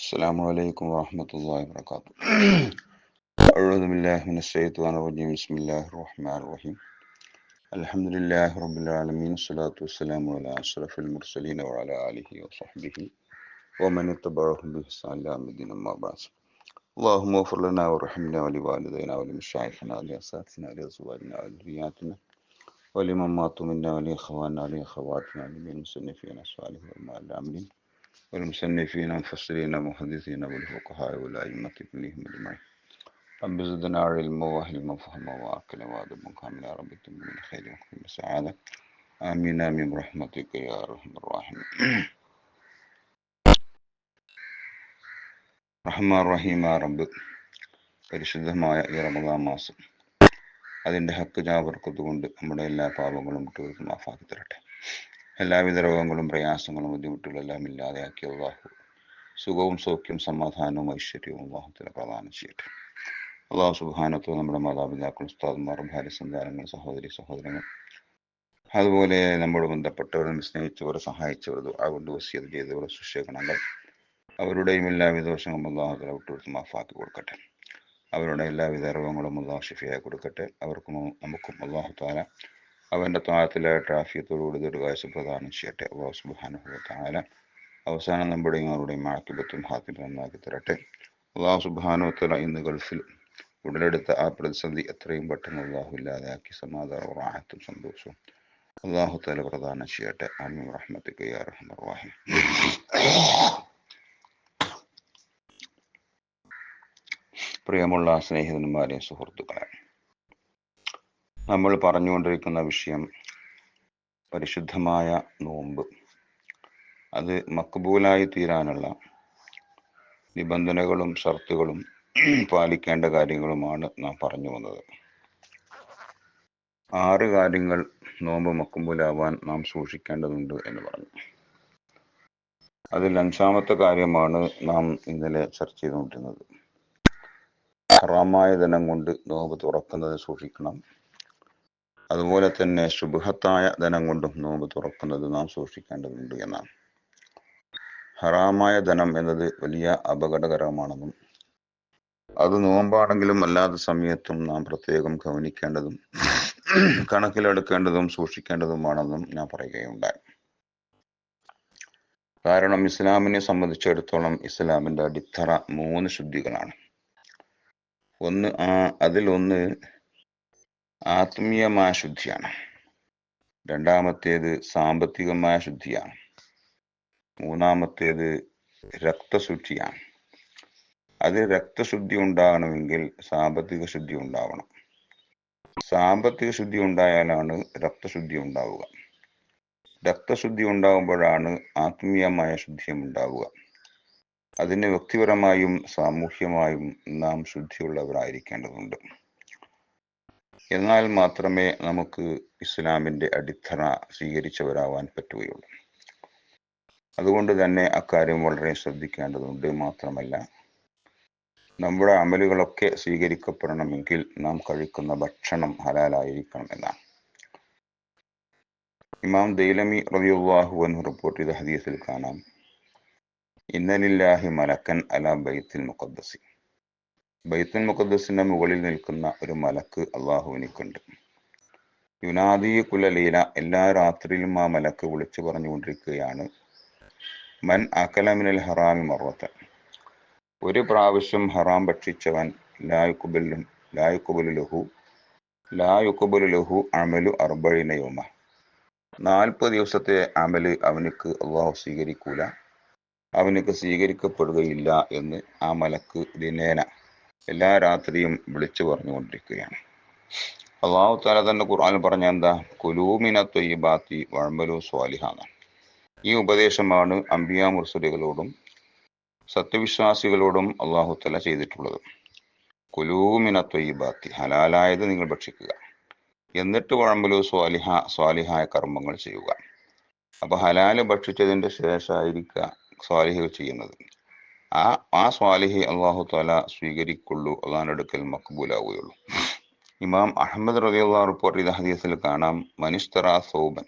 السلام عليكم ورحمة الله وبركاته. أعوذ بالله من الشيطان الرجيم. بسم الله الرحمن الرحيم. الحمد لله رب العالمين، الصلاة والسلام على أشرف المرسلين وعلى آله وصحبه ومن اتبعهم بإحسان إلى يوم الدين. أما بعد، اللهم اغفر لنا وارحمنا ولوالدينا ولمشايخنا ولأساتذتنا ولأزواجنا ولذرياتنا ولمن ماتوا منا ولإخواننا ولأخواتنا وللمصنفين الصالحين والعاملين والمصنفين المفسرين المحدثين والفقهاء والأئمة كلهم أجمعين. رب زدنا علما وحلما وفهما وعقلا وأدبا كاملا يا رب من خير وخير سعادة. آمين آمين برحمتك يا أرحم الراحمين. റഹ്മാൻ റഹീം റബ്ബ്, പരിശുദ്ധമായ ഈ റമദാൻ മാസം അതിൻ്റെ ഹക്ക് ജാബർക്കത്തുകൊണ്ട് നമ്മുടെ എല്ലാ പാപങ്ങളും വിട്ടുകൊടുത്ത് മാഫാക്കി തരട്ടെ. എല്ലാവിധ രോഗങ്ങളും പ്രയാസങ്ങളും ബുദ്ധിമുട്ടുകളും എല്ലാം ഇല്ലാതെയാക്കി അള്ളാഹു സുഖവും സൗഖ്യവും സമാധാനവും ഐശ്വര്യവും അള്ളാഹുത്തിന് പ്രദാനം ചെയ്യട്ടെ. അള്ളാഹു സുബ്ഹാനഹു നമ്മുടെ മാതാപിതാക്കൾ, ഉസ്താദുമാർ, ഭാര്യ സന്താനങ്ങൾ, സഹോദരി സഹോദരങ്ങൾ, അതുപോലെ നമ്മോട് ബന്ധപ്പെട്ടവരും സ്നേഹിച്ചവർ, സഹായിച്ചവർ, അതുകൊണ്ട് വസിയത്ത് ചെയ്തവർ, ശിഷ്യഗണങ്ങൾ, അവരുടെയും എല്ലാവിധ ദോഷങ്ങളും അള്ളാഹുതല വിട്ടുകൊടുത്ത് മാഫാക്കി കൊടുക്കട്ടെ. അവരുടെ എല്ലാവിധ രോഗങ്ങളും അള്ളാഹു ഷിഫയായി കൊടുക്കട്ടെ. അവർക്കും നമുക്കും അള്ളാഹു താല അവൻ്റെ താഴത്തിലായിട്ട് ആഫിയത്തോടുകൂടി ദീർഘായുസ്സ് പ്രദാനം ചെയ്യട്ടെ. അള്ളാഹു സുബ്ഹാനഹു വ തആല അവസാനം നമ്മുടെയും അവരുടെയും ആഖിബത്തും ഹാത്തിമ നന്നാക്കി തരട്ടെ. അള്ളാഹു സുബ്ഹാനഹു വ തആല ഇന്ന് ഗൾഫിൽ ഉടലെടുത്ത ആ പ്രതിസന്ധി എത്രയും പെട്ടെന്ന് അള്ളാഹു ഇല്ലാതെയാക്കി സമാധാനവും റാഹത്തും സന്തോഷവും അള്ളാഹു തആല പ്രദാനം ചെയ്യട്ടെ. ആമീൻ റഹ്മത്തിക യാ അർഹമർ റഹീം. പ്രിയമുള്ള സ്നേഹിതന്മാരെ, സുഹൃത്തുക്കളെ, നമ്മൾ പറഞ്ഞുകൊണ്ടിരിക്കുന്ന വിഷയം പരിശുദ്ധമായ നോമ്പ്. അത് മക്ബൂലായി തീരാനുള്ള നിബന്ധനകളും ഷർത്തുകളും പാലിക്കേണ്ട കാര്യങ്ങളുമാണ് നാം പറഞ്ഞു വന്നത്. 6 കാര്യങ്ങൾ നോമ്പ് മക്ബൂലാവാൻ നാം സൂക്ഷിക്കേണ്ടതുണ്ട് എന്ന് പറഞ്ഞു. അതിൽ 5ാമത്തെ കാര്യമാണ് നാം ഇന്നലെ ചർച്ച ചെയ്തുകൊണ്ടിരുന്നത്. ഹറാമായ ധനം കൊണ്ട് നോമ്പ് തുറക്കുന്നത് സൂക്ഷിക്കണം. അതുപോലെ തന്നെ ശുബ്ഹത്തായ ധനം കൊണ്ടും നോമ്പ് തുറക്കുന്നത് നാം സൂക്ഷിക്കേണ്ടതുണ്ട് എന്നാണ്. ഹറാമായ ധനം എന്നത് വലിയ അപകടകരമാണെന്നും അത് നോമ്പാണെങ്കിലും അല്ലാത്ത സമയത്തും നാം പ്രത്യേകം ഗൗനിക്കേണ്ടതും കണക്കിലെടുക്കേണ്ടതും സൂക്ഷിക്കേണ്ടതുമാണെന്നും ഞാൻ പറയുകയുണ്ടായി. കാരണം ഇസ്ലാമിനെ സംബന്ധിച്ചിടത്തോളം ഇസ്ലാമിൻ്റെ അടിത്തറ 3 ശുദ്ധികളാണ്. അതിലൊന്ന് ആത്മീയമായ ശുദ്ധിയാണ്. 2ാമത്തേത് സാമ്പത്തികമായ ശുദ്ധിയാണ്. 3ാമത്തേത് രക്തശുദ്ധിയാണ്. അത് രക്തശുദ്ധി ഉണ്ടാകണമെങ്കിൽ സാമ്പത്തിക ശുദ്ധി ഉണ്ടാവണം. സാമ്പത്തിക ശുദ്ധി ഉണ്ടായാലാണ് രക്തശുദ്ധി ഉണ്ടാവുക. രക്തശുദ്ധി ഉണ്ടാകുമ്പോഴാണ് ആത്മീയമായ ശുദ്ധിയും ഉണ്ടാവുക. അതിന് വ്യക്തിപരമായും സാമൂഹ്യമായും നാം ശുദ്ധിയുള്ളവരായിരിക്കേണ്ടതുണ്ട്. എന്നാൽ മാത്രമേ നമുക്ക് ഇസ്ലാമിൻ്റെ അടിത്തറ സ്വീകരിച്ചവരാവാൻ പറ്റുകയുള്ളൂ. അതുകൊണ്ട് തന്നെ അക്കാര്യം വളരെ ശ്രദ്ധിക്കേണ്ടതുണ്ട്. മാത്രമല്ല, നമ്മുടെ അമലുകളൊക്കെ സ്വീകരിക്കപ്പെടണമെങ്കിൽ നാം കഴിക്കുന്ന ഭക്ഷണം ഹലാലായിരിക്കണം എന്നാണ്. ഇമാം ദൈലമി റളിയല്ലാഹു അൻഹു റിപ്പോർട്ട് ചെയ്ത ഹദീസിൽ കാണാം, ഇന്നലില്ലാഹി മലക്കൻ അലാ ബൈത്തുൽ മുഖദ്ദസി. ബൈത്തുൽ മുഖദ്ദസിന്റെ മുകളിൽ നിൽക്കുന്ന ഒരു മലക്ക് അള്ളാഹുവിനിക്കുണ്ട്. യുനാദി കുല ലീല, എല്ലാ രാത്രിയിലും ആ മലക്ക് വിളിച്ചു പറഞ്ഞുകൊണ്ടിരിക്കുകയാണ്, മൻ അകല മിനൽ ഹറാമി മറവത്തൻ, ഒരു പ്രാവശ്യം ഹറാം ഭക്ഷിച്ചവൻ ലായുഖബലു ലഹു അമലു 40 യൗമ, 40 ദിവസത്തെ അമല് അവനിക്ക് അള്ളാഹു സ്വീകരിക്കൂല, അവനിക്ക് സ്വീകരിക്കപ്പെടുകയില്ല എന്ന് ആ മലക്ക് ദിനേന എല്ലാ രാത്രിയും വിളിച്ചു പറഞ്ഞുകൊണ്ടിരിക്കുകയാണ്. അള്ളാഹു തആല തന്നെ ഖുർആനിൽ പറഞ്ഞ എന്താ, കുലൂ മിന ത്വയ്യിബാത്തി വഅമലു സ്വാലിഹാൻ. ഈ ഉപദേശമാണ് അംബിയാ മുർസലുകളോടും സത്യവിശ്വാസികളോടും അള്ളാഹു തആല ചെയ്തിട്ടുള്ളത്. കുലൂ മിന ത്വയ്യിബാത്തി, ഹലാലായത് നിങ്ങൾ ഭക്ഷിക്കുക, എന്നിട്ട് വഅമലു സ്വാലിഹായ കർമ്മങ്ങൾ ചെയ്യുക. അപ്പൊ ഹലാല് ഭക്ഷിച്ചതിന്റെ ശേഷമായിരിക്കുക സ്വാലിഹ് ചെയ്യുന്നത്. ആ സ്വാലിഹി അള്ളാഹു തആല സ്വീകരിക്കുള്ളൂ, അള്ളാഹിന്റെ അടുക്കൽ മക്ബൂലാവുകയുള്ളൂ. ഇമാം അഹ്മദ് റളിയല്ലാഹു റിപ്പോർട്ട് ചെയ്ത ഹദീസിൽ കാണാം, മനിഷ്തറാ സൗബൻ,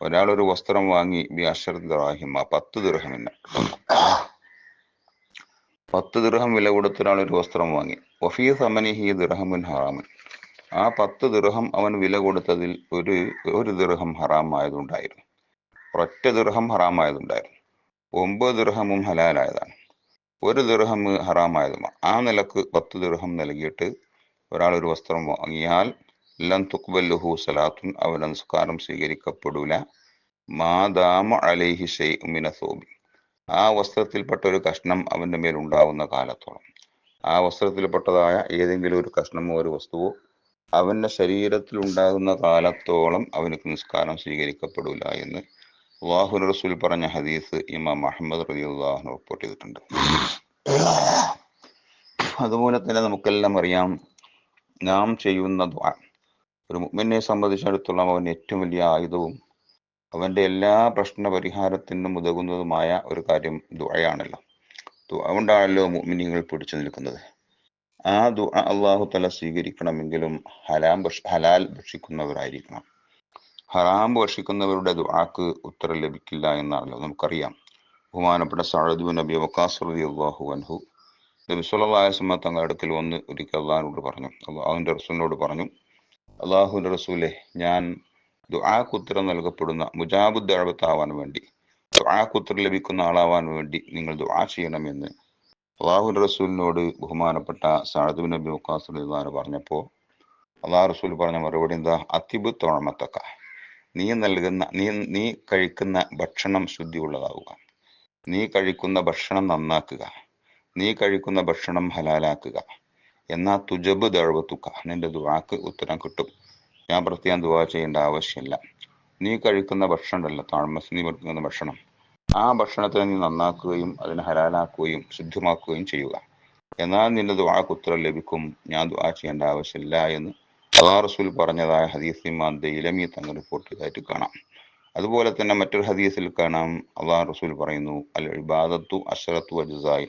ഒരാൾ ഒരു വസ്ത്രം വാങ്ങി ബി 10 ദിർഹമിന്, 10 ദിർഹം വില കൊടുത്ത ഒരാൾ ഒരു വസ്ത്രം വാങ്ങി. വഫീ സമനിഹി ദിർഹമുൻ ഹറാമുൻ. ആ 10 ദിർഹം അവൻ വില കൊടുത്തതിൽ ഒരു ദിർഹം ഹറാമായതുണ്ടായിരുന്നു. ഒരൊറ്റ ദിർഹം ഹറാമായതുണ്ടായിരുന്നു. 9 ദിർഹമും ഹലാലായതാണ്. ഒരു ദിർഹം ഹറാമായതുമാണ്. ആ നിലക്ക് 10 ദിർഹം നൽകിയിട്ട് ഒരാൾ ഒരു വസ്ത്രം വാങ്ങിയാൽ ലൻ തുഖ്ബലുഹു സലാത്തുൻ, അവന്റെ നിസ്കാരം സ്വീകരിക്കപ്പെടൂല. മാദാമ അലൈഹി ഷൈഉം മിന സൗബി, ആ വസ്ത്രത്തിൽപ്പെട്ട ഒരു കഷ്ണം അവന്റെ മേൽ ഉണ്ടാവുന്ന കാലത്തോളം, ആ വസ്ത്രത്തിൽപ്പെട്ടതായ ഏതെങ്കിലും ഒരു കഷ്ണമോ ഒരു വസ്തുവോ അവന്റെ ശരീരത്തിൽ ഉണ്ടാകുന്ന കാലത്തോളം അവനക്ക് നിസ്കാരം സ്വീകരിക്കപ്പെടൂല എന്ന് അല്ലാഹുവിന്റെ റസൂൽ പറഞ്ഞ ഹദീസ് ഇമാം അഹ്മദ് റളിയല്ലാഹു അൻഹു റിപ്പോർട്ട് ചെയ്തിട്ടുണ്ട്. അതുപോലെ തന്നെ നമുക്കെല്ലാം അറിയാം, നാം ചെയ്യുന്ന ദുആ ഒരു മുഅ്മിനെ സംബന്ധിച്ചിടത്തോളം അവൻ ഏറ്റവും വലിയ ആയുധവും അവന്റെ എല്ലാ പ്രശ്ന പരിഹാരത്തിനും ഉതകുന്നതുമായ ഒരു കാര്യം ദുആയാണല്ലോ. ദുആ കൊണ്ടാണല്ലോ മുഅ്മിനീങ്ങൾ പിടിച്ചു നിൽക്കുന്നത്. ആ ദുആ അല്ലാഹു തആല സ്വീകരിക്കണമെങ്കിലും ഹലാൽ ഭക്ഷിക്കുന്നവരായിരിക്കണം. ഹറാം ഭക്ഷിക്കുന്നവരുടെ ദുആക്ക് ഉത്തരം ലഭിക്കില്ല എന്നാണല്ലോ നമുക്കറിയാം. ബഹുമാനപ്പെട്ട സഅദ് ബിൻ അബീ വഖാസ് റളിയല്ലാഹു അൻഹു നബി സല്ലല്ലാഹു അലൈഹി വസല്ലം തങ്ങളുടെ അടുക്കൽ വന്ന് ഒരിക്കൽ അള്ളാഹിനോട് പറഞ്ഞു, അള്ളാഹുവിന്റെ റസൂലിനോട് പറഞ്ഞു, അള്ളാഹുവിന്റെ റസൂലെ, ഞാൻ ദുആക്ക് ഉത്തരം നൽകപ്പെടുന്ന മുജാബു ദഅവത്താവാൻ വേണ്ടി, ദുആക്ക് ഉത്തരം ലഭിക്കുന്ന ആളാവാൻ വേണ്ടി നിങ്ങൾ ദുആ ചെയ്യണമെന്ന് അള്ളാഹുവിന്റെ റസൂലിനോട് ബഹുമാനപ്പെട്ട സഅദ് ബിൻ അബീ വഖാസ് റളിയല്ലാഹു അൻഹു പറഞ്ഞപ്പോൾ അള്ളാഹു റസൂൽ പറഞ്ഞ മറുപടി എന്താ? അതിബ് തുഅമതക, നീ കഴിക്കുന്ന ഭക്ഷണം ശുദ്ധിയുള്ളതാവുക, നീ കഴിക്കുന്ന ഭക്ഷണം നന്നാക്കുക, നീ കഴിക്കുന്ന ഭക്ഷണം ഹലാലാക്കുക. എന്നാ തുജബ് ദഅവതുക, നിന്റെ ദുആക്ക് ഉത്തരം കിട്ടും. ഞാൻ പ്രത്യേകം ദുആ ചെയ്യേണ്ട ആവശ്യമില്ല. നീ കഴിക്കുന്ന ഭക്ഷണമല്ല, നീ കഴിക്കുന്ന ഭക്ഷണം, ആ ഭക്ഷണത്തെ നീ നന്നാക്കുകയും അതിനെ ഹലാലാക്കുകയും ശുദ്ധമാക്കുകയും ചെയ്യുക. എന്നാൽ നിന്റെ ദുആക്ക് ഉത്തരം ലഭിക്കും. ഞാൻ ദുആ ചെയ്യേണ്ട ആവശ്യമില്ല എന്ന് അല്ലാഹു റസൂൽ പറഞ്ഞതായ ഹദീസ് ഇമാം ദൈലമി തങ്ങൾ റിപ്പോർട്ട് ചെയ്തതായിട്ട് കാണാം. അതുപോലെ തന്നെ മറ്റൊരു ഹദീസിൽ കാണാം, അല്ലാഹു റസൂൽ പറയുന്നു, അൽ ഇബാദത്തു അശ്റത്തു അജ്സാഇ,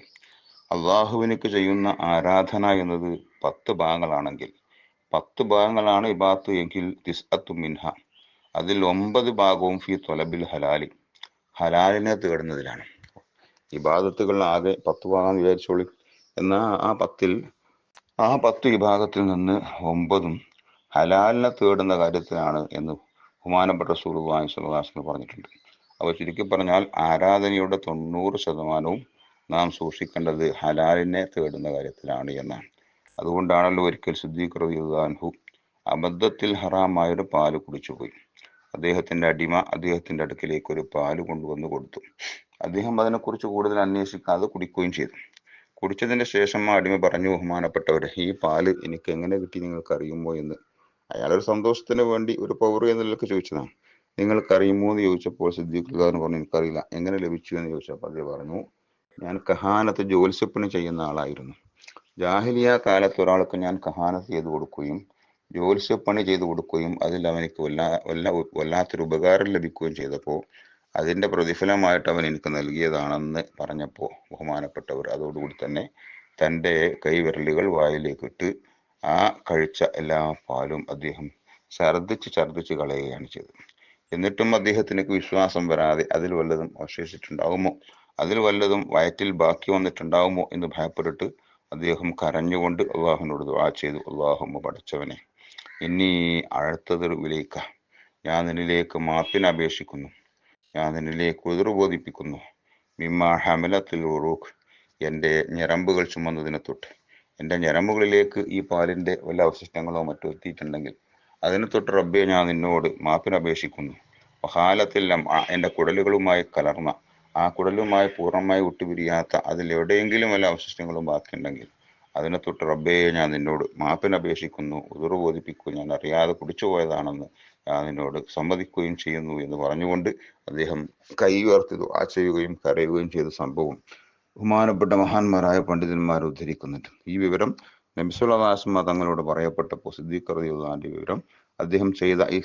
അള്ളാഹുവിനക്ക് ചെയ്യുന്ന ആരാധന എന്നത് 10 ഭാഗങ്ങളാണെങ്കിൽ, 10 ഭാഗങ്ങളാണ് ഇബാദത്ത് എങ്കിൽ തിസ്അത്തു മിൻഹ, അതിൽ 9 ഭാഗവും ഫി ത്വലബിൽ ഹലാലി, ഹലാലിനെ തേടുന്നതിലാണ്. ഇബാദത്തുകൾ ആകെ 10 ഭാഗം വിചാരിച്ചോളി. എന്നാൽ ആ 10 വിഭാഗത്തിൽ നിന്ന് 9ഉം ഹലാലിനെ തേടുന്ന കാര്യത്തിലാണ് എന്ന് ബഹുമാനപ്പെട്ട റസൂലുള്ളാഹി സ്വല്ലല്ലാഹു അലൈഹി വസല്ലം പറഞ്ഞിട്ടുണ്ട്. അപ്പോൾ ചുരുക്കി പറഞ്ഞാൽ ആരാധനയുടെ 90% നാം സൂക്ഷിക്കേണ്ടത് ഹലാലിനെ തേടുന്ന കാര്യത്തിലാണ് എന്നാണ്. അതുകൊണ്ടാണല്ലോ ഒരിക്കൽ സിദ്ദീഖ് റളിയല്ലാഹു അൻഹു അബദ്ധത്തിൽ ഹറാമായൊരു പാല് കുടിച്ചുപോയി. അദ്ദേഹത്തിന്റെ അടിമ അദ്ദേഹത്തിന്റെ അടുക്കിലേക്ക് ഒരു പാല് കൊണ്ടുവന്ന് കൊടുത്തു. അദ്ദേഹം അതിനെക്കുറിച്ച് കൂടുതൽ അന്വേഷിക്കാതെ കുടിക്കുകയും ചെയ്തു. കുടിച്ചതിന്റെ ശേഷം ആ അടിമ പറഞ്ഞു, ബഹുമാനപ്പെട്ടവരെ, ഈ പാല് എനിക്ക് എങ്ങനെ കിട്ടി നിങ്ങൾക്ക് അറിയുമോ എന്ന്. അയാളൊരു സന്തോഷത്തിന് വേണ്ടി ഒരു പൗർ എന്നതിലൊക്കെ ചോദിച്ചതാണ്. നിങ്ങൾക്കറിയുമോ എന്ന് ചോദിച്ചപ്പോൾ സിദ്ദീഖ് റളിയല്ലാഹു പറഞ്ഞു, എനിക്കറിയില്ല. എങ്ങനെ ലഭിച്ചു എന്ന് ചോദിച്ചപ്പോൾ അദ്ദേഹം പറഞ്ഞു, ഞാൻ കഹാനത്ത് ജോത്സ്യപ്പണി ചെയ്യുന്ന ആളായിരുന്നു. ജാഹിലിയ കാലത്ത് ഒരാൾക്ക് ഞാൻ കഹാനത്ത് ചെയ്തു കൊടുക്കുകയും ജോത്സ്യപ്പണി ചെയ്തു കൊടുക്കുകയും അതിൽ അവനിക്ക് വല്ലാത്തൊരു ഉപകാരം ലഭിക്കുകയും ചെയ്തപ്പോൾ അതിന്റെ പ്രതിഫലമായിട്ട് അവൻ എനിക്ക് നൽകിയതാണെന്ന് പറഞ്ഞപ്പോൾ ബഹുമാനപ്പെട്ടവർ അതോടുകൂടി തന്നെ തൻ്റെ കൈവിരലുകൾ വായിലേക്ക് ഇട്ട് ആ കഴിച്ച എല്ലാ പാലും അദ്ദേഹം ഛർദ്ദിച്ച് കളയുകയാണ് ചെയ്തത്. എന്നിട്ടും അദ്ദേഹത്തിന് വിശ്വാസം വരാതെ അതിൽ വല്ലതും അവശേഷിച്ചിട്ടുണ്ടാകുമോ, അതിൽ വല്ലതും വയറ്റിൽ ബാക്കി വന്നിട്ടുണ്ടാകുമോ എന്ന് ഭയപ്പെട്ടിട്ട് അദ്ദേഹം കരഞ്ഞുകൊണ്ട് അള്ളാഹുവിനോട് ദുആ ചെയ്തു, അല്ലാഹുമ്മ, പടച്ചവനെ, ഇന്നീ അഴത്തതൊരു വിലയിക്ക, ഞാൻ നിന്നിലേക്ക് മാപ്പിന് അപേക്ഷിക്കുന്നു, ഞാൻ നിന്നിലേക്ക് ഉതിർ ബോധിപ്പിക്കുന്നു, മിമ്മ ഹമലത്തിൽ ഉറൂഖ്, എൻ്റെ ഞരമ്പുകൾ ചുമന്നതിനെ തൊട്ട്, എൻ്റെ ഞരമ്പുകളിലേക്ക് ഈ പാലിൻ്റെ വല്ല അവശിഷ്ടങ്ങളോ മറ്റോ എത്തിയിട്ടുണ്ടെങ്കിൽ അതിനെ തൊട്ട് റബ്ബെ ഞാൻ നിന്നോട് മാപ്പിന് അപേക്ഷിക്കുന്നു. വഹാലത്തെല്ലാം എൻ്റെ കുടലുകളുമായി കലർന്ന, ആ കുടലുമായി പൂർണ്ണമായി വിട്ടുപിരിയാത്ത അതിലെവിടെയെങ്കിലും വല്ല അവശിഷ്ടങ്ങളും ബാക്കിയുണ്ടെങ്കിൽ അതിനെ തൊട്ട് റബ്ബേ ഞാൻ നിന്നോട് മാപ്പിന് അപേക്ഷിക്കുന്നു, ഉതിർ ബോധിപ്പിക്കുകയും ഞാൻ അറിയാതെ കുടിച്ചു പോയതാണെന്ന് ഞാൻ നിന്നോട് സമ്മതിക്കുകയും ചെയ്യുന്നു എന്ന് പറഞ്ഞുകൊണ്ട് അദ്ദേഹം കൈ ഉയർത്തി ദുആ ചെയ്യുകയും കരയുകയും ചെയ്ത സംഭവം ബഹുമാനപ്പെട്ട മഹാന്മാരായ പണ്ഡിതന്മാർ ഉദ്ധരിക്കുന്നുണ്ട്. ഈ വിവരം നബി സല്ലല്ലാഹു അലൈഹി വസല്ലം തങ്ങളോട് പറയപ്പെട്ടപ്പോൾ സിദ്ദീഖ് റളിയല്ലാഹു അൻഹുവിന്റെ വിവരം, അദ്ദേഹം ചെയ്ത ഈ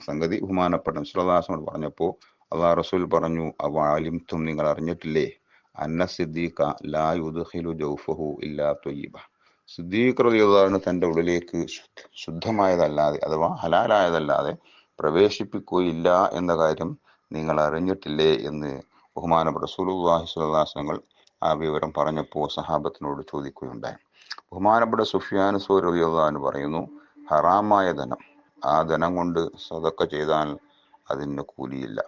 സംഗതി ബഹുമാനപ്പെട്ട നബി സല്ലല്ലാഹു അലൈഹി വസല്ലം പറഞ്ഞപ്പോൾ അല്ലാഹു റസൂൽ പറഞ്ഞു, അവഅലിംതും, നിങ്ങൾ അറിഞ്ഞിട്ടില്ലേ, അന്ന സിദ്ദീഖ ലാ യുദ്ഖിലു ജൗഫഹു ഇല്ലാ ത്വയ്യിബ, സിദ്ദീഖ് റളിയല്ലാഹു അൻഹു തന്റെ ഉള്ളിലേക്ക് ശുദ്ധമായതല്ലാതെ അഥവാ ഹലാലായതല്ലാതെ പ്രവേശിപ്പിക്കുകയില്ല എന്ന കാര്യം നിങ്ങൾ അറിഞ്ഞിട്ടില്ലേ എന്ന് ബഹുമാനപ്പെട്ട റസൂലുള്ളാഹി സ്വല്ലല്ലാഹു അലൈഹി വസല്ലം ആ വിവരം പറഞ്ഞപ്പോൾ സഹാബത്തിനോട് ചോദിക്കുകയുണ്ടായി. ബഹുമാനപ്പെട്ട സുഫിയാൻ സൗരി റളിയല്ലാഹു അൻഹു പറയുന്നു, ഹറാമായ ധനം, ആ ധനം കൊണ്ട് സദക്ക ചെയ്താൽ അതിന് കൂലിയില്ല.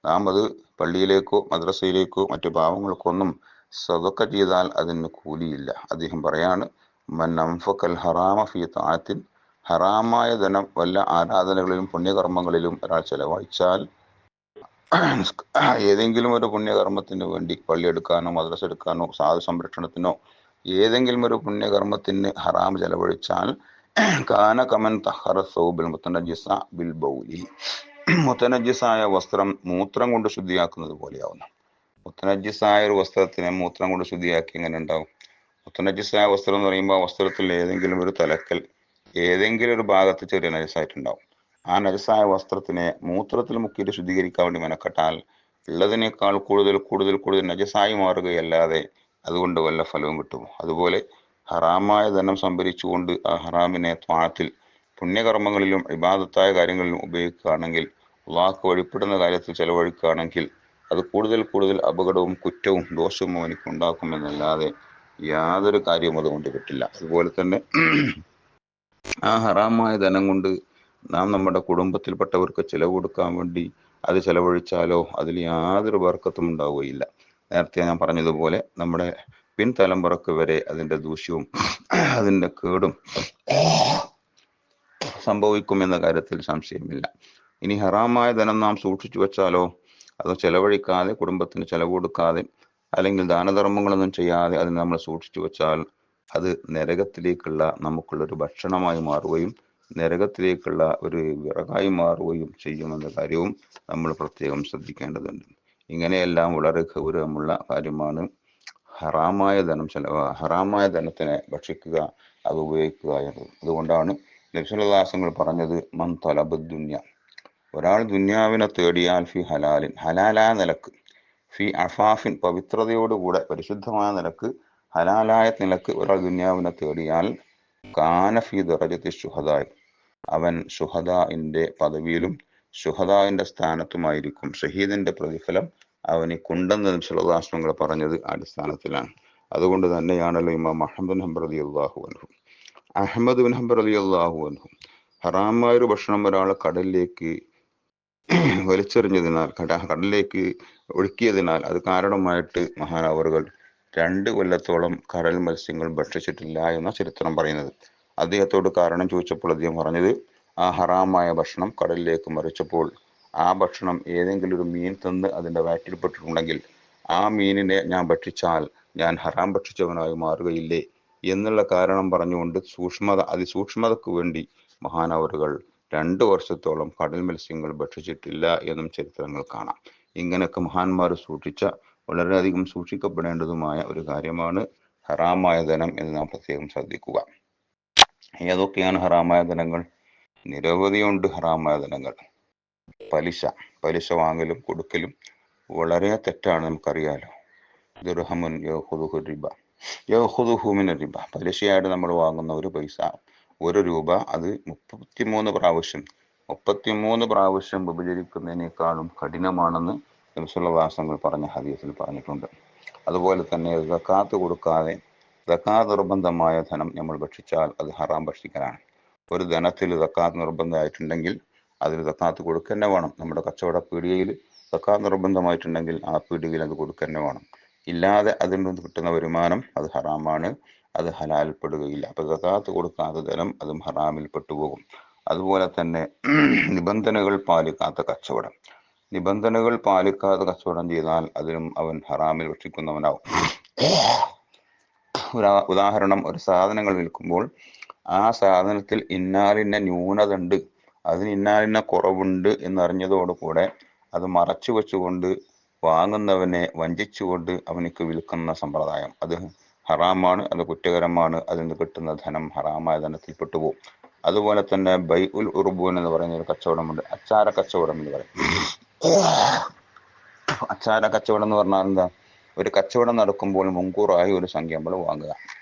നാം അത് പള്ളിയിലേക്കോ മദ്രസയിലേക്കോ മറ്റു പാവങ്ങൾക്കോ ഒന്നും സദക്ക ചെയ്താൽ അതിന് കൂലിയില്ല. അദ്ദേഹം പറയാണ്, മൻ അൻഫഖൽ ഹറാമ ഫീ തആത്തിൻ, ഹറാമായ ധനം വല്ല ആരാധനകളിലും പുണ്യകർമ്മങ്ങളിലും ഒരാൾ ചെലവഴിച്ചാൽ, ഏതെങ്കിലും ഒരു പുണ്യകർമ്മത്തിന് വേണ്ടി പള്ളിയെടുക്കാനോ മദ്രസ എടുക്കാനോ സാധു സംരക്ഷണത്തിനോ ഏതെങ്കിലും ഒരു പുണ്യകർമ്മത്തിന് ഹറാം ചെലവഴിച്ചാൽ, കാന കമൻ തഹറ സൗബിൽ മുത്തനജിസ ബിൽ ബൗലി, മുത്തനജിസായ വസ്ത്രം മൂത്രം കൊണ്ട് ശുദ്ധിയാക്കുന്നത് പോലെയാവുന്നു. മുത്തനജിസായ ഒരു വസ്ത്രത്തിനെ മൂത്രം കൊണ്ട് ശുദ്ധിയാക്കി എങ്ങനെ ഉണ്ടാവും? മുത്തനജിസായ വസ്ത്രം എന്ന് പറയുമ്പോൾ ആ വസ്ത്രത്തിൽ ഏതെങ്കിലും ഒരു തലക്കൽ ഏതെങ്കിലും ഒരു ഭാഗത്ത് ചെറിയ നജസായിട്ടുണ്ടാവും. ആ നജസായ വസ്ത്രത്തിനെ മൂത്രത്തിൽ മുക്കിയിട്ട് ശുദ്ധീകരിക്കാൻ വേണ്ടി മെനക്കെട്ടാൽ ഉള്ളതിനേക്കാൾ കൂടുതൽ കൂടുതൽ കൂടുതൽ നജസായി മാറുകയല്ലാതെ അതുകൊണ്ട് വല്ല ഫലവും കിട്ടുമോ? അതുപോലെ ഹറാമായ ധനം സംഭരിച്ചുകൊണ്ട് ആ ഹറാമിനെ ത്വാത്തിൽ പുണ്യകർമ്മങ്ങളിലും ഇബാദത്തായ കാര്യങ്ങളിലും ഉപയോഗിക്കുകയാണെങ്കിൽ, അള്ളാഹ്ക്ക് വഴിപ്പെടുന്ന കാര്യത്തിൽ ചെലവഴിക്കുകയാണെങ്കിൽ അത് കൂടുതൽ കൂടുതൽ അപകടവും കുറ്റവും ദോഷവും അവനിക്ക് ഉണ്ടാക്കുമെന്നല്ലാതെ യാതൊരു കാര്യവും അതുകൊണ്ട് കിട്ടില്ല. അതുപോലെ തന്നെ ആ ഹറാമായ ധനം കൊണ്ട് നാം നമ്മുടെ കുടുംബത്തിൽപ്പെട്ടവർക്ക് ചിലവ് കൊടുക്കാൻ വേണ്ടി അത് ചെലവഴിച്ചാലോ അതിൽ യാതൊരു ബർക്കത്തും ഉണ്ടാവുകയില്ല. നേരത്തെ ഞാൻ പറഞ്ഞതുപോലെ നമ്മുടെ പിൻതലമുറക്ക് വരെ അതിൻ്റെ ദൂഷ്യവും അതിൻ്റെ കേടും സംഭവിക്കുമെന്ന കാര്യത്തിൽ സംശയമില്ല. ഇനി ഹറാമായ ധനം നാം സൂക്ഷിച്ചു വെച്ചാലോ, അത് ചെലവഴിക്കാതെ, കുടുംബത്തിന് ചെലവ് കൊടുക്കാതെ, അല്ലെങ്കിൽ ദാനധർമ്മങ്ങളൊന്നും ചെയ്യാതെ അത് നമ്മൾ സൂക്ഷിച്ചു വെച്ചാൽ അത് നരകത്തിലേക്കുള്ള നമുക്കുള്ളൊരു ഭക്ഷണമായി മാറുകയും നരകത്തിലേക്കുള്ള ഒരു വിറകായി മാറുകയും ചെയ്യുമെന്ന കാര്യവും നമ്മൾ പ്രത്യേകം ശ്രദ്ധിക്കേണ്ടതുണ്ട്. ഇങ്ങനെയെല്ലാം വളരെ ഗൗരവമുള്ള കാര്യമാണ് ഹറാമായ ഹറാമായ ധനത്തിനെ ഭക്ഷിക്കുക, അത് ഉപയോഗിക്കുക എന്നത്. അതുകൊണ്ടാണ് നബിസ്വല്ലല്ലാഹു പറഞ്ഞത്, മൻ തലബ ദുന്യ, ഒരാൾ ദുന്യാവിനെ തേടിയാൽ ഫി ഹലാലിൻ, ഹലാലായ നിലക്ക്, ഫി അഫാഫിൻ, പവിത്രതയോടുകൂടെ പരിശുദ്ധമായ നിലക്ക്, ഹലാലായ നിലക്ക് ഒരാൾ ദുന്യാവിനെ തേടിയാൽ, കാന ഫി ദറജത്തി ശുഹദായി, അവൻ ശുഹദാഇന്റെ പദവിയിലും ശുഹദാഇന്റെ സ്ഥാനത്തുമായിരിക്കും. ഷഹീദിന്റെ പ്രതിഫലം അവനിക്കുണ്ടെന്ന് നബി സല്ലല്ലാഹു അലൈഹി വസല്ലം പറഞ്ഞത് അടിസ്ഥാനത്തിലാണ്. അതുകൊണ്ട് തന്നെയാണല്ലോ ഇമാം അഹ്മദ് ബിൻ ഹംബൽ റളിയല്ലാഹു അൻഹു ഹറാമായ ഒരു ഭക്ഷണം ഒരാളെ കടലിലേക്ക് വലിച്ചെറിഞ്ഞതിനാൽ, കടലിലേക്ക് ഒഴുക്കിയതിനാൽ അത് കാരണമായിട്ട് മഹാനവറുകൾ 2 കൊല്ലത്തോളം കടൽ മത്സ്യങ്ങൾ ഭക്ഷിച്ചിട്ടില്ല എന്ന ചരിത്രം പറയുന്നത്. അദ്ദേഹത്തോട് കാരണം ചോദിച്ചപ്പോൾ അദ്ദേഹം പറഞ്ഞത്, ആ ഹറാമായ ഭക്ഷണം കടലിലേക്ക് മറിച്ചപ്പോൾ ആ ഭക്ഷണം ഏതെങ്കിലും ഒരു മീൻ തിന്ന് അതിൻ്റെ വയറ്റിൽപ്പെട്ടിട്ടുണ്ടെങ്കിൽ ആ മീനിനെ ഞാൻ ഭക്ഷിച്ചാൽ ഞാൻ ഹറാം ഭക്ഷിച്ചവനായി മാറുകയില്ലേ എന്നുള്ള കാരണം പറഞ്ഞുകൊണ്ട് അതിസൂക്ഷ്മതയ്ക്ക് വേണ്ടി മഹാനവറുകൾ 2 വർഷത്തോളം കടൽ മത്സ്യങ്ങൾ ഭക്ഷിച്ചിട്ടില്ല എന്നും ചരിത്രങ്ങൾ കാണാം. ഇങ്ങനെയൊക്കെ മഹാന്മാർ സൂക്ഷിച്ച, വളരെയധികം സൂക്ഷിക്കപ്പെടേണ്ടതുമായ ഒരു കാര്യമാണ് ഹറാമായ ധനം എന്ന് നാം പ്രത്യേകം ശ്രദ്ധിക്കുക. ഏതൊക്കെയാണ് ഹറാമായ ധനങ്ങൾ? നിരവധിയുണ്ട് ഹറാമായ ധനങ്ങൾ. പലിശ വാങ്ങലും കൊടുക്കലും വളരെ തെറ്റാണ്, നമുക്കറിയാലോ. ദിർഹമുൻ യഖുദുഹു റിബ, യഖുദുഹു മിന റിബ, പലിശയായിട്ട് നമ്മൾ വാങ്ങുന്ന ഒരു പൈസ, 1 രൂപ, അത് 33 പ്രാവശ്യം വിഭജിക്കുന്നതിനേക്കാളും കഠിനമാണെന്ന് നബി സല്ലല്ലാഹു അലൈഹി വസല്ലം പറഞ്ഞ ഹദീസിൽ പറഞ്ഞിട്ടുണ്ട്. അതുപോലെ തന്നെ സകാത്ത് കൊടുക്കാതെ, സകാത്ത് നിർബന്ധമായ ധനം നമ്മൾ ഭക്ഷിച്ചാൽ അത് ഹറാം ഭക്ഷിക്കലാണ്. ഒരു ധനത്തിൽ സക്കാത്ത് നിർബന്ധമായിട്ടുണ്ടെങ്കിൽ അതിന് സക്കാത്ത് കൊടുക്കന്നെ വേണം. നമ്മുടെ കച്ചവട പീടികയിൽ സക്കാത്ത് നിർബന്ധമായിട്ടുണ്ടെങ്കിൽ ആ പീടികയിൽ അത് കൊടുക്കന്നെ വേണം. ഇല്ലാതെ അതിൽ നിന്ന് കിട്ടുന്ന വരുമാനം അത് ഹറാമാണ്, അത് ഹലാൽപ്പെടുകയില്ല. അപ്പൊ സക്കാത്ത് കൊടുക്കാത്ത ധനം അതും ഹറാമിൽ പെട്ടുപോകും. അതുപോലെ തന്നെ നിബന്ധനകൾ പാലിക്കാത്ത കച്ചവടം ചെയ്താൽ അതിനും അവൻ ഹറാമിൽ ഭക്ഷിക്കുന്നവനാവും. ഉദാഹരണം, ഒരു സാധനങ്ങൾ വിൽക്കുമ്പോൾ ആ സാധനത്തിൽ ഇന്നാലിന്ന ന്യൂനത ഉണ്ട്, അതിന് ഇന്നാലിന്ന കുറവുണ്ട് എന്നറിഞ്ഞതോടുകൂടെ അത് മറച്ചു വെച്ചുകൊണ്ട് വാങ്ങുന്നവനെ വഞ്ചിച്ചുകൊണ്ട് അവനിക്ക് വിൽക്കുന്ന സമ്പ്രദായം അത് ഹറാമാണ്, അത് കുറ്റകരമാണ്. അതിൽ നിന്ന് കിട്ടുന്ന ധനം ഹറാമായ ധനത്തിൽ പെട്ടുപോകും. അതുപോലെ തന്നെ ബൈ ഉൽ ഉറുബൂൻ എന്ന് പറയുന്ന ഒരു കച്ചവടമുണ്ട്, അച്ചാര കച്ചവടം എന്ന് പറയും. അച്ചാര കച്ചവടം എന്ന് പറഞ്ഞാൽ എന്താ? ഒരു കച്ചവടം നടക്കുമ്പോൾ മുൻകൂറായി ഒരു സംഖ്യ നമ്മൾ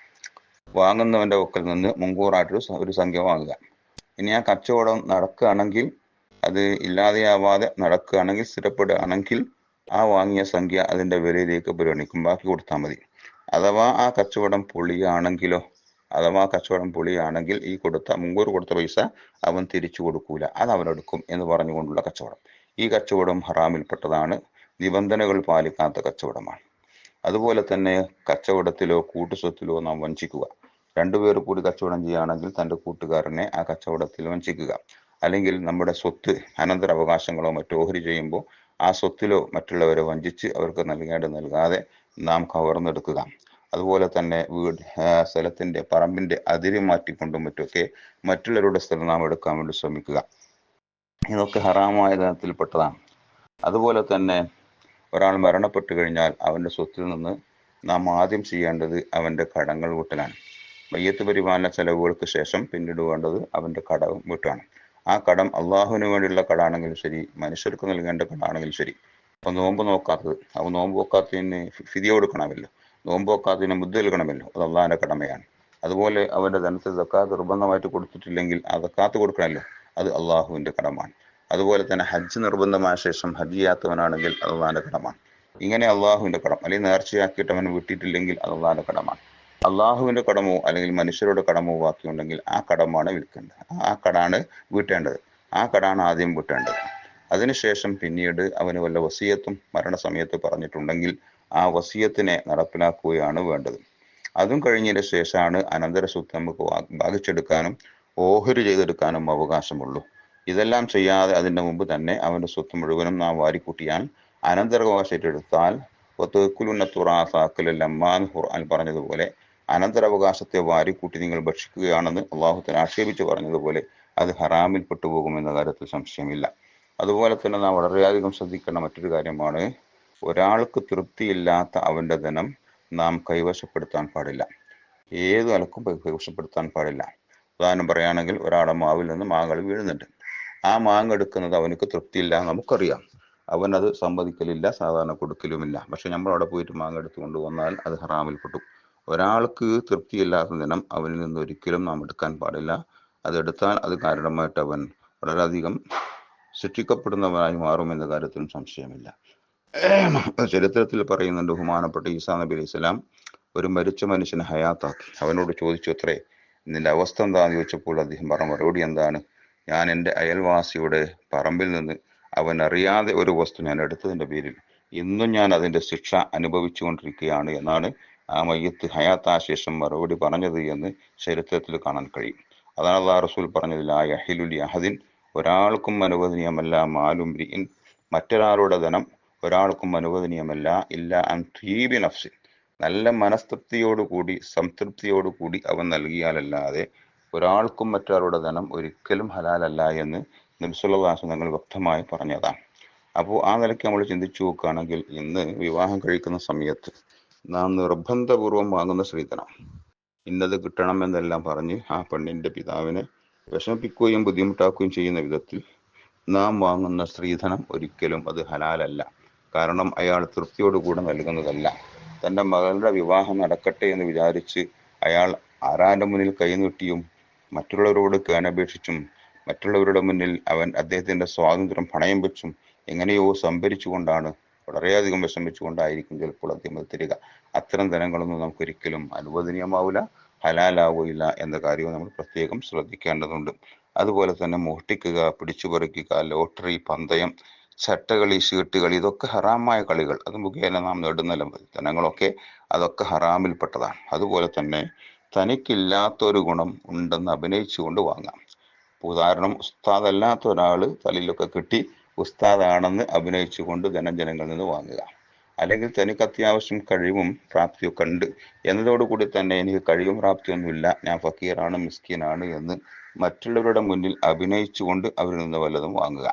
വാങ്ങുന്നവന്റെ ഒക്കൽ നിന്ന് മുൻകൂറായിട്ട് ഒരു സംഖ്യ വാങ്ങുക. ഇനി ആ കച്ചവടം നടക്കുകയാണെങ്കിൽ, അത് ഇല്ലാതെയാവാതെ നടക്കുകയാണെങ്കിൽ, സ്ഥിരപ്പെടുകയാണെങ്കിൽ ആ വാങ്ങിയ സംഖ്യ അതിന്റെ വിലയിലേക്ക് പരിഗണിക്കും, ബാക്കി കൊടുത്താൽ മതി. അഥവാ ആ കച്ചവടം പൊളിയാണെങ്കിലോ, അഥവാ കച്ചവടം പൊളിയാണെങ്കിൽ ഈ മുൻകൂർ കൊടുത്ത പൈസ അവൻ തിരിച്ചു കൊടുക്കൂല, അത് അവനെടുക്കും എന്ന് പറഞ്ഞുകൊണ്ടുള്ള കച്ചവടം. ഈ കച്ചവടം ഹറാമിൽപ്പെട്ടതാണ്, നിബന്ധനകൾ പാലിക്കാത്ത കച്ചവടമാണ്. അതുപോലെ തന്നെ കച്ചവടത്തിലോ കൂട്ടുസ്വത്തിലോ നാം വഞ്ചിക്കുക. രണ്ടുപേർ കൂടി കച്ചവടം ചെയ്യുകയാണെങ്കിൽ തന്റെ കൂട്ടുകാരനെ ആ കച്ചവടത്തിൽ വഞ്ചിക്കുക. അല്ലെങ്കിൽ നമ്മുടെ സ്വത്ത് അനന്തരാവകാശങ്ങളോ മറ്റോ ഓഹരി ചെയ്യുമ്പോൾ ആ സ്വത്തിലോ മറ്റുള്ളവരെ വഞ്ചിച്ച് അവർക്ക് നൽകാതെ നാം കവർന്നെടുക്കുക. അതുപോലെ തന്നെ സ്ഥലത്തിന്റെ പറമ്പിന്റെ അതിര് മാറ്റിക്കൊണ്ടും മറ്റൊക്കെ മറ്റുള്ളവരുടെ സ്ഥലം നാം എടുക്കാൻ വേണ്ടി ശ്രമിക്കുക. ഇതൊക്കെ ഹറാമായ ധനത്തിൽപ്പെട്ടതാണ്. അതുപോലെ തന്നെ ഒരാൾ മരണപ്പെട്ടു കഴിഞ്ഞാൽ അവന്റെ സ്വത്തിൽ നിന്ന് നാം ആദ്യം ചെയ്യേണ്ടത് അവന്റെ കടങ്ങൾ വീട്ടലാണ്. മയ്യത്ത് പരിപാലന ചെലവുകൾക്ക് ശേഷം പിന്നീട് വേണ്ടത് അവന്റെ കടം വീട്ടാണ്. ആ കടം അള്ളാഹുവിന് വേണ്ടിയുള്ള കടാണെങ്കിലും ശരി, മനുഷ്യർക്ക് നൽകേണ്ട കടാണെങ്കിലും ശരി. അപ്പൊ നോമ്പ് നോക്കാത്തത്, അവൻ നോമ്പ് നോക്കാത്തതിന് ഫിദിയ കൊടുക്കണമല്ലോ, നോമ്പ് നോക്കാത്തതിന് മുദ്ദ നൽകണമല്ലോ, അത് അള്ളാഹിന്റെ കടമയാണ്. അതുപോലെ അവന്റെ ധനത്തിൽ സക്കാത്ത് നിർബന്ധമായിട്ട് കൊടുത്തിട്ടില്ലെങ്കിൽ ആ സക്കാത്ത് കൊടുക്കണമല്ലോ, അത് അള്ളാഹുവിന്റെ കടമാണ്. അതുപോലെ തന്നെ ഹജ്ജ് നിർബന്ധമായ ശേഷം ഹജ്ജ് ചെയ്യാത്തവനാണെങ്കിൽ അത് അള്ളാഹിന്റെ കടമാണ്. ഇങ്ങനെ അള്ളാഹുവിന്റെ കടം, അല്ലെങ്കിൽ നേർച്ചയാക്കിയിട്ട് അവൻ വിട്ടിട്ടില്ലെങ്കിൽ അത് അള്ളാഹിന്റെ കടമാണ്. അള്ളാഹുവിന്റെ കടമോ അല്ലെങ്കിൽ മനുഷ്യരുടെ കടമോ ബാക്കിയുണ്ടെങ്കിൽ ആ കടമാണ് വിൽക്കേണ്ടത്, ആ കടാണ് വീട്ടേണ്ടത്, ആ കടാണ് ആദ്യം വീട്ടേണ്ടത്. അതിനുശേഷം പിന്നീട് അവന് വല്ല വസിയത്തും മരണസമയത്ത് പറഞ്ഞിട്ടുണ്ടെങ്കിൽ ആ വസിയത്തിനെ നടപ്പിലാക്കുകയാണ് വേണ്ടത്. അതും കഴിഞ്ഞതിന് ശേഷമാണ് അനന്തര സ്വത്ത് നമുക്ക് ഭാഗിച്ചെടുക്കാനും ഓഹരി ചെയ്തെടുക്കാനും അവകാശമുള്ളൂ. ഇതെല്ലാം ചെയ്യാതെ അതിന്റെ മുമ്പ് തന്നെ അവന്റെ സ്വത്ത് മുഴുവനും നാം വാരിക്കൂട്ടിയാൽ അനന്തരാവകാശം എടുത്താൽ ഖുർആൻ പറഞ്ഞതുപോലെ അനന്തരാവകാശത്തെ വാരിക്കൂട്ടി നിങ്ങൾ ഭക്ഷിക്കുകയാണെന്ന് അള്ളാഹുവിനെ ആക്ഷേപിച്ച് പറഞ്ഞതുപോലെ അത് ഹറാമിൽ പെട്ടുപോകുമെന്ന കാര്യത്തിൽ സംശയമില്ല. അതുപോലെ തന്നെ നാം വളരെയധികം ശ്രദ്ധിക്കേണ്ട മറ്റൊരു കാര്യമാണ്, ഒരാൾക്ക് തൃപ്തിയില്ലാത്ത അവന്റെ ധനം നാം കൈവശപ്പെടുത്താൻ പാടില്ല, ഏത് നിലക്കും കൈവശപ്പെടുത്താൻ പാടില്ല. ഉദാഹരണം പറയുകയാണെങ്കിൽ, ഒരാളെ മാവിൽ നിന്ന് മാങ്ങകൾ വീഴുന്നുണ്ട്, ആ മാങ്ങ എടുക്കുന്നത് അവനക്ക് തൃപ്തിയില്ല, നമുക്കറിയാം, അവൻ അത് സമ്മതിക്കലില്ല, സാധാരണ കൊടുക്കലുമില്ല. പക്ഷെ നമ്മൾ അവിടെ പോയിട്ട് മാങ്ങ എടുത്തു കൊണ്ടുവന്നാൽ അത് ഹറാമിൽപ്പെട്ടു. ഒരാൾക്ക് തൃപ്തിയില്ലാത്ത ദിനം അവനിൽ നിന്ന് ഒരിക്കലും നാം എടുക്കാൻ പാടില്ല. അതെടുത്താൽ അത് കാരണമായിട്ട് അവൻ വളരെയധികം ശിക്ഷിക്കപ്പെടുന്നവനായി മാറുമെന്ന കാര്യത്തിലും സംശയമില്ല. ചരിത്രത്തിൽ പറയുന്നുണ്ട്, ബഹുമാനപ്പെട്ട ഈസാ നബി അലൈഹി സ്വലാം ഒരു മരിച്ച മനുഷ്യനെ ഹയാത്താക്കി. അവനോട് ചോദിച്ചു, അത്രേ നിന്റെ അവസ്ഥ എന്താന്ന് ചോദിച്ചപ്പോൾ അദ്ദേഹം പറഞ്ഞ മറുപടി എന്താണ്? ഞാൻ എൻ്റെ അയൽവാസിയുടെ പറമ്പിൽ നിന്ന് അവൻ അറിയാതെ ഒരു വസ്തു ഞാൻ എടുത്തതിന്റെ പേരിൽ ഇന്നും ഞാൻ അതിന്റെ ശിക്ഷ അനുഭവിച്ചു കൊണ്ടിരിക്കുകയാണ് എന്നാണ് ആ മയ്യത്ത് ഹയാത്തായ ശേഷം മറുപടി പറഞ്ഞത് എന്ന് ചരിത്രത്തിൽ കാണാൻ കഴിയും. അതാണ് അല്ലാഹു റസൂൽ പറഞ്ഞതിൽ, ആ യഹിലുലി അഹദിൻ, ഒരാൾക്കും അനുവദനീയമല്ല മാലുംരിഇൻ, മറ്റൊരാളുടെ ധനം ഒരാൾക്കും അനുവദനീയമല്ല, ഇല്ല അൻ ത്വീബി നഫ്സിൻ, നല്ല മനസ്തൃപ്തിയോടുകൂടി സംതൃപ്തിയോടുകൂടി അവൻ നൽകിയാലല്ലാതെ ഒരാൾക്കും മറ്റൊരാളുടെ ധനം ഒരിക്കലും ഹലാലല്ല എന്ന് നബി സല്ലല്ലാഹു അലൈഹി വസല്ലം തങ്ങൾ വ്യക്തമായി പറഞ്ഞതാണ്. അപ്പോൾ ആ നിലയ്ക്ക് നമ്മൾ ചിന്തിച്ചു നോക്കുകയാണെങ്കിൽ, ഇന്ന് വിവാഹം കഴിക്കുന്ന സമയത്ത് നാം നിർബന്ധപൂർവം വാങ്ങുന്ന സ്ത്രീധനം ഇന്നത് കിട്ടണം എന്നെല്ലാം പറഞ്ഞ് ആ പെണ്ണിന്റെ പിതാവിനെ വിഷമിപ്പിക്കുകയും ബുദ്ധിമുട്ടാക്കുകയും ചെയ്യുന്ന വിധത്തിൽ നാം വാങ്ങുന്ന സ്ത്രീധനം ഒരിക്കലും അത് ഹലാലല്ല. കാരണം അയാൾ തൃപ്തിയോടുകൂടെ നൽകുന്നതല്ല. തന്റെ മകളുടെ വിവാഹം നടക്കട്ടെ എന്ന് വിചാരിച്ച് അയാൾ ആരാന്റെ മുന്നിൽ കൈനീട്ടിയും മറ്റുള്ളവരോട് കേണപേക്ഷിച്ചും മറ്റുള്ളവരുടെ മുന്നിൽ അവൻ അദ്ദേഹത്തിന്റെ സ്വാതന്ത്ര്യം പണയം വെച്ചും എങ്ങനെയോ സംഭരിച്ചുകൊണ്ടാണ്, വളരെയധികം വിഷമിച്ചുകൊണ്ടായിരിക്കും ചിലപ്പോൾ അദ്ദേഹം തരിക. അത്തരം ധനങ്ങളൊന്നും നമുക്കൊരിക്കലും അനുവദനീയമാവില്ല, ഹലാലാവില്ല എന്ന കാര്യവും നമ്മൾ പ്രത്യേകം ശ്രദ്ധിക്കേണ്ടതുണ്ട്. അതുപോലെ തന്നെ മോഷ്ടിക്കുക, പിടിച്ചുപറിക്കുക, ലോട്ടറി, പന്തയം, ചട്ടകളി, ചീട്ടുകളി, ഇതൊക്കെ ഹറാമായ കളികൾ. അത് മുഖേന നാം നേടുന്ന ധനങ്ങളൊക്കെ അതൊക്കെ ഹറാമിൽപ്പെട്ടതാണ്. അതുപോലെ തന്നെ തനിക്കില്ലാത്ത ഒരു ഗുണം ഉണ്ടെന്ന് അഭിനയിച്ചുകൊണ്ട് വാങ്ങാം. ഉദാഹരണം, ഉസ്താദ് അല്ലാത്ത ഒരാള് തലയിലൊക്കെ കെട്ടി ഉസ്താദാണെന്ന് അഭിനയിച്ചുകൊണ്ട് ധനം ജനങ്ങളിൽ നിന്ന് വാങ്ങുക. അല്ലെങ്കിൽ തനിക്ക് അത്യാവശ്യം കഴിവും പ്രാപ്തിയൊക്കെ ഉണ്ട് എന്നതോടുകൂടി തന്നെ എനിക്ക് കഴിവും പ്രാപ്തിയൊന്നുമില്ല, ഞാൻ ഫക്കീറാണ്, മിസ്കീനാണ് എന്ന് മറ്റുള്ളവരുടെ മുന്നിൽ അഭിനയിച്ചുകൊണ്ട് അവരിൽ നിന്ന് വല്ലതും വാങ്ങുക.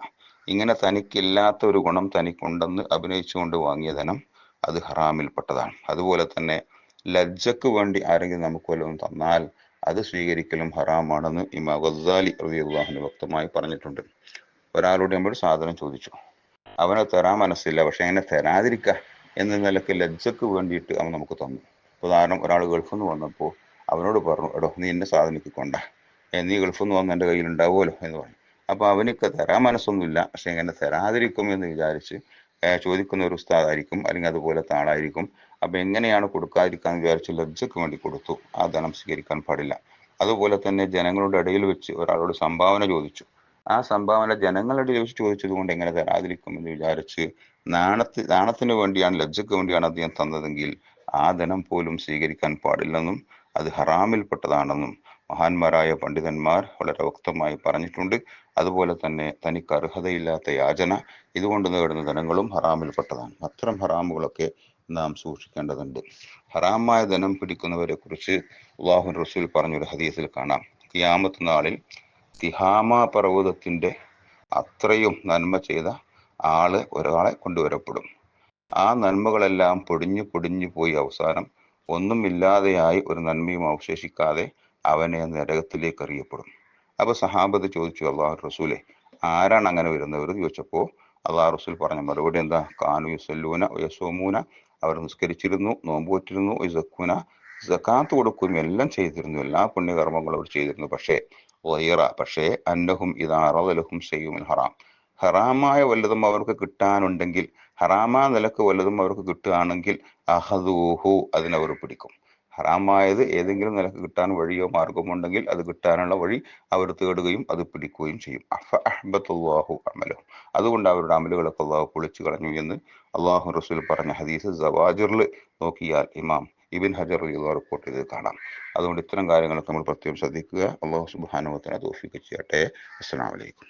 ഇങ്ങനെ തനിക്കില്ലാത്ത ഒരു ഗുണം തനിക്കുണ്ടെന്ന് അഭിനയിച്ചുകൊണ്ട് വാങ്ങിയ ധനം അത് ഹറാമിൽപ്പെട്ടതാണ്. അതുപോലെ തന്നെ ലജ്ജക്ക് വേണ്ടി ആരെങ്കിലും നമുക്ക് വല്ലതും തന്നാൽ അത് സ്വീകരിക്കലും ഹറാമാണെന്ന് ഇമാം ഗസ്സാലി റളിയല്ലാഹു അൻഹു വ്യക്തമായി പറഞ്ഞിട്ടുണ്ട്. ഒരാളോട് നമ്മൾ സാധനം ചോദിച്ചു, അവനെ തരാൻ മനസ്സില്ല, പക്ഷെ എങ്ങനെ തരാതിരിക്കുക എന്ന നിലയ്ക്ക് ലജ്ജക്ക് വേണ്ടിയിട്ട് അവൻ നമുക്ക് തന്നു. ഉദാഹരണം, ഒരാൾ ഗൾഫിൽ നിന്ന് വന്നപ്പോൾ അവനോട് പറഞ്ഞു, എടോ നീ എന്നെ സാധനക്ക് കൊണ്ട, നീ ഗൾഫിൽ നിന്ന് വന്ന് എൻ്റെ കയ്യിൽ ഉണ്ടാവുമല്ലോ എന്ന് പറഞ്ഞു. അപ്പൊ അവനക്ക് തരാൻ മനസ്സൊന്നുമില്ല, പക്ഷെ എങ്ങനെ തരാതിരിക്കും എന്ന് വിചാരിച്ച് ചോദിക്കുന്ന ഒരു ഉസ്താദായിരിക്കും, അല്ലെങ്കിൽ അതുപോലത്തെ ആളായിരിക്കും. അപ്പൊ എങ്ങനെയാണ് കൊടുക്കാതിരിക്കാൻ വിചാരിച്ച് ലജ്ജയ്ക്ക് വേണ്ടി കൊടുത്തു, ആ ധനം സ്വീകരിക്കാൻ പാടില്ല. അതുപോലെ തന്നെ ജനങ്ങളുടെ ഇടയിൽ വെച്ച് ഒരാളോട് സംഭാവന ചോദിച്ചു, ആ സംഭാവന ജനങ്ങളുടെ ഇടയിൽ വെച്ച് ചോദിച്ചത് കൊണ്ട് എങ്ങനെ തരാതിരിക്കും എന്ന് വിചാരിച്ച് നാണത്തിന് വേണ്ടിയാണ്, ലജ്ജയ്ക്ക് വേണ്ടിയാണ് അദ്ദേഹം തന്നതെങ്കിൽ ആ ധനം പോലും സ്വീകരിക്കാൻ പാടില്ലെന്നും അത് ഹറാമിൽപ്പെട്ടതാണെന്നും മഹാന്മാരായ പണ്ഡിതന്മാർ വളരെ വ്യക്തമായി പറഞ്ഞിട്ടുണ്ട്. അതുപോലെ തന്നെ തനിക്ക് അർഹതയില്ലാത്ത യാചന, ഇതുകൊണ്ട് നേടുന്ന ധനങ്ങളും ഹറാമിൽപ്പെട്ടതാണ്. അത്തരം ഹറാമുകളൊക്കെ നാം സൂക്ഷിക്കേണ്ടതുണ്ട്. ഹറാമായ ധനം പിടിക്കുന്നവരെ കുറിച്ച് അല്ലാഹു റസൂൽ പറഞ്ഞൊരു ഹദീസിൽ കാണാം, ഖിയാമത്ത് നാളിൽ തിഹാമ പർവ്വതത്തിന്റെ അത്രയും നന്മ ചെയ്ത ഒരാളെ കൊണ്ടുവരപ്പെടും. ആ നന്മകളെല്ലാം പൊടിഞ്ഞു പൊടിഞ്ഞു പോയി അവസാനം ഒന്നുമില്ലാതെയായി ഒരു നന്മയും അവശേഷിക്കാതെ അവനെ നരകത്തിലേക്ക് എറിയപ്പെടും. അപ്പൊ സഹാബത്ത് ചോദിച്ചു, അള്ളാഹു റസൂലെ, ആരാണ് അങ്ങനെ വരുന്നവർ ചോദിച്ചപ്പോ അള്ളാഹു റസൂൽ പറഞ്ഞ മറുപടി എന്താ? കാനു യുസല്ലൂന യസൂമൂന, അവർ നിസ്കരിച്ചിരുന്നു, നോമ്പുവറ്റിരുന്നു, യസക്കൂന, സകാത്ത് കൊടുക്കുകയും എല്ലാം ചെയ്തിരുന്നു, എല്ലാ പുണ്യകർമ്മങ്ങളും അവർ ചെയ്തിരുന്നു. പക്ഷേ അന്നഹും ഇദാ അറദലഹും ഷൈഉൻ ഹറാം, ഹറാമായ വല്ലതും അവർക്ക് കിട്ടാനുണ്ടെങ്കിൽ, ഹറാമായ നിലക്ക് വല്ലതും അവർക്ക് കിട്ടുകയാണെങ്കിൽ അഹദൂഹു, അതിനവർ പിടിക്കും. ഹറാമായത് ഏതെങ്കിലും നിലക്ക് കിട്ടാൻ വഴിയോ മാർഗമോ ഉണ്ടെങ്കിൽ അത് കിട്ടാനുള്ള വഴി അവർ തേടുകയും അത് പിടിക്കുകയും ചെയ്യും. അഹ്ബത്തുല്ലാഹു അമലഹും, അതുകൊണ്ട് അവരുടെ അമലുകളൊക്കെ അള്ളാഹു പൊളിച്ചു കളഞ്ഞു എന്ന് അള്ളാഹു റസൂൽ പറഞ്ഞ ഹദീസ് സവാജിറിൽ നോക്കിയാൽ ഇമാം ഇബിൻ ഹജർ റിപ്പോർട്ട് ചെയ്ത് കാണാം. അതുകൊണ്ട് ഇത്തരം കാര്യങ്ങളൊക്കെ നമ്മൾ പ്രത്യേകം ശ്രദ്ധിക്കുക. അള്ളാഹു സുബ്ഹാനഹു വ തആല തൗഫീഖ് ചെയ്യട്ടെ. അസ്സലാമു അലൈക്കും.